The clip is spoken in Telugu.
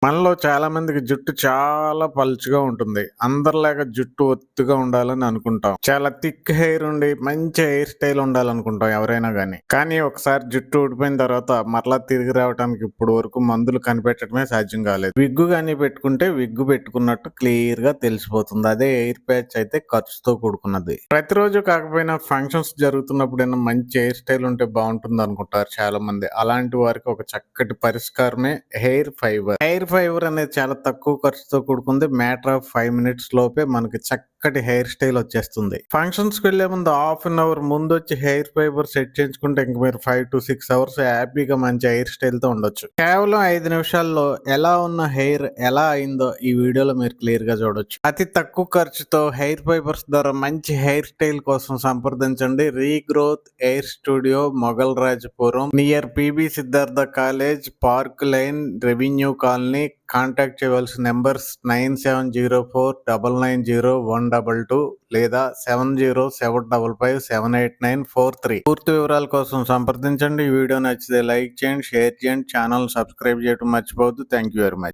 మనలో చాలా మందికి జుట్టు చాలా పలుచగా ఉంటుంది. అందరిలాగా జుట్టు ఒత్తుగా ఉండాలని అనుకుంటాం. చాలా థిక్ హెయిర్ ఉండి మంచి హెయిర్ స్టైల్ ఉండాలనుకుంటాం ఎవరైనా గాని. కానీ ఒకసారి జుట్టు ఊడిపోయిన తర్వాత మరలా తిరిగి రావడానికి ఇప్పుడు వరకు మందులు కనిపెట్టడమే సాధ్యం కాలేదు. విగ్గు గాని పెట్టుకుంటే విగ్గు పెట్టుకున్నట్టు క్లియర్ గా తెలిసిపోతుంది. అదే ఎయిర్ ప్యాచ్ అయితే ఖర్చుతో కూడుకున్నది. ప్రతిరోజు కాకపోయినా ఫంక్షన్స్ జరుగుతున్నప్పుడైనా మంచి హెయిర్ స్టైల్ ఉంటే బాగుంటుంది అనుకుంటారు చాలా మంది. అలాంటి వారికి ఒక చక్కటి పరిష్కారమే హెయిర్ ఫైబర్. హెయిర్ ఫైబర్ అనేది చాలా తక్కువ ఖర్చుతో కూడుకుంది. మ్యాటర్ ఆఫ్ 5 మినిట్స్ లోపే మనకి చక్కటి హెయిర్ స్టైల్ వచ్చేస్తుంది. ఫంక్షన్స్ కి వెళ్లే ముందు హాఫ్ అన్ అవర్ ముందు వచ్చి హెయిర్ ఫైబర్ సెట్ చేయించుకుంటే ఇంక మీరు 5 to 6 అవర్స్ హ్యాపీగా మంచి హెయిర్ స్టైల్ తో ఉండొచ్చు. కేవలం 5 నిమిషాల్లో ఎలా ఉన్న హెయిర్ ఎలా అయిందో ఈ వీడియోలో మీరు క్లియర్ గా చూడొచ్చు. అతి తక్కువ ఖర్చుతో హెయిర్ ఫైబర్స్ ద్వారా మంచి హెయిర్ స్టైల్ కోసం సంప్రదించండి. Regrowth hair studio, Mogal Rajapuram, near PB Siddhartha college, park line, revenue colony. Contact చేయవలసిన నెంబర్స్ 9704990122 లేదా 7075578943. పూర్తి వివరాల కోసం సంప్రదించండి. ఈ వీడియో నచ్చితే లైక్ చేయండి, షేర్ చేయండి, ఛానల్ సబ్స్క్రైబ్ చేయడం మర్చిపోవద్దు. Thank you very much.